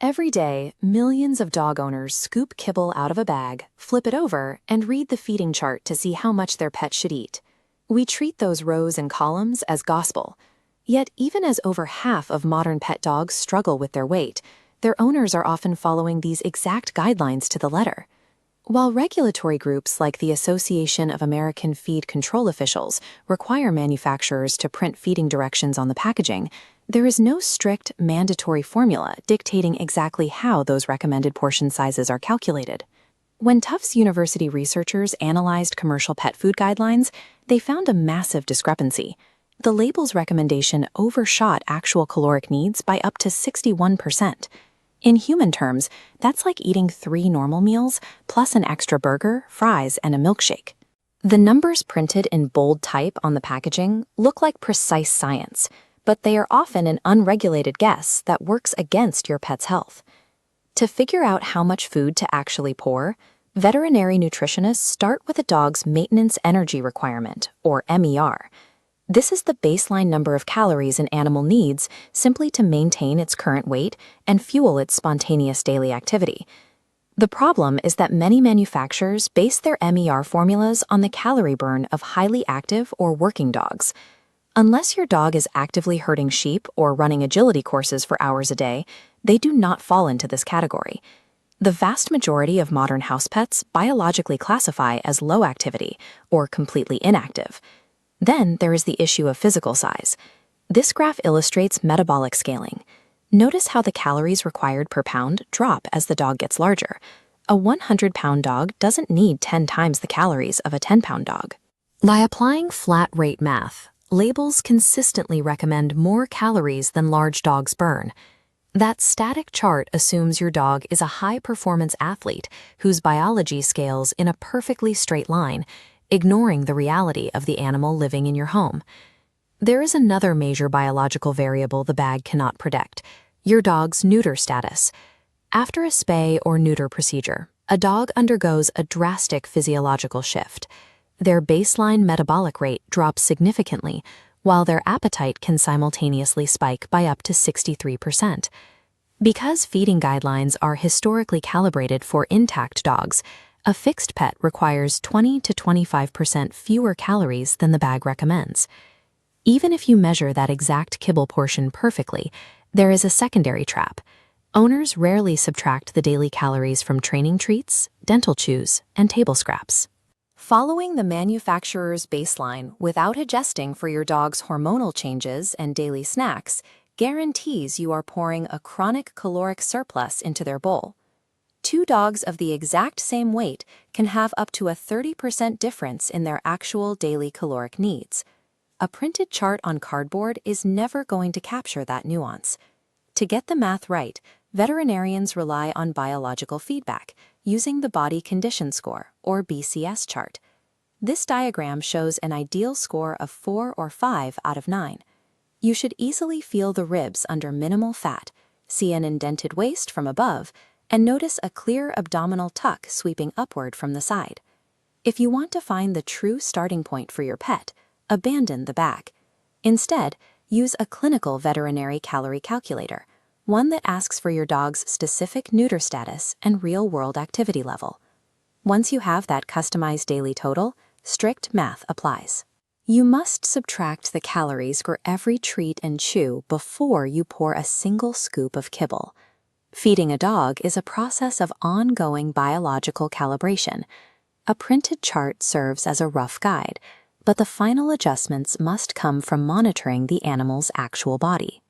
Every day, millions of dog owners scoop kibble out of a bag, flip it over, and read the feeding chart to see how much their pet should eat. We treat those rows and columns as gospel. Yet, even as over half of modern pet dogs struggle with their weight, their owners are often following these exact guidelines to the letter. While regulatory groups like the Association of American Feed Control Officials require manufacturers to print feeding directions on the packaging, there is no strict, mandatory formula dictating exactly how those recommended portion sizes are calculated. When Tufts University researchers analyzed commercial pet food guidelines, they found a massive discrepancy. The label's recommendation overshot actual caloric needs by up to 61%. In human terms, that's like eating 3 normal meals plus an extra burger, fries, and a milkshake. The numbers printed in bold type on the packaging look like precise science, but they are often an unregulated guess that works against your pet's health. To figure out how much food to actually pour, veterinary nutritionists start with a dog's maintenance energy requirement, or MER. This is the baseline number of calories an animal needs simply to maintain its current weight and fuel its spontaneous daily activity. The problem is that many manufacturers base their MER formulas on the calorie burn of highly active or working dogs. Unless your dog is actively herding sheep or running agility courses for hours a day, they do not fall into this category. The vast majority of modern house pets biologically classify as low activity or completely inactive. Then there is the issue of physical size. This graph illustrates metabolic scaling. Notice how the calories required per pound drop as the dog gets larger. A 100-pound dog doesn't need 10 times the calories of a 10-pound dog. By applying flat rate math, labels consistently recommend more calories than large dogs burn. That static chart assumes your dog is a high-performance athlete whose biology scales in a perfectly straight line, ignoring the reality of the animal living in your home. There is another major biological variable the bag cannot predict: your dog's neuter status. After a spay or neuter procedure, a dog undergoes a drastic physiological shift. Their baseline metabolic rate drops significantly, while their appetite can simultaneously spike by up to 63%. Because feeding guidelines are historically calibrated for intact dogs, a fixed pet requires 20 to 25% fewer calories than the bag recommends. Even if you measure that exact kibble portion perfectly, there is a secondary trap. Owners rarely subtract the daily calories from training treats, dental chews, and table scraps. Following the manufacturer's baseline without adjusting for your dog's hormonal changes and daily snacks guarantees you are pouring a chronic caloric surplus into their bowl. 2 dogs of the exact same weight can have up to a 30% difference in their actual daily caloric needs. A printed chart on cardboard is never going to capture that nuance. To get the math right, veterinarians rely on biological feedback using the Body Condition Score, or BCS chart. This diagram shows an ideal score of 4 or 5 out of 9. You should easily feel the ribs under minimal fat, see an indented waist from above, and notice a clear abdominal tuck sweeping upward from the side. If you want to find the true starting point for your pet, abandon the bag. Instead, use a clinical veterinary calorie calculator, one that asks for your dog's specific neuter status and real-world activity level. Once you have that customized daily total, strict math applies. You must subtract the calories for every treat and chew before you pour a single scoop of kibble. Feeding a dog is a process of ongoing biological calibration. A printed chart serves as a rough guide, but the final adjustments must come from monitoring the animal's actual body.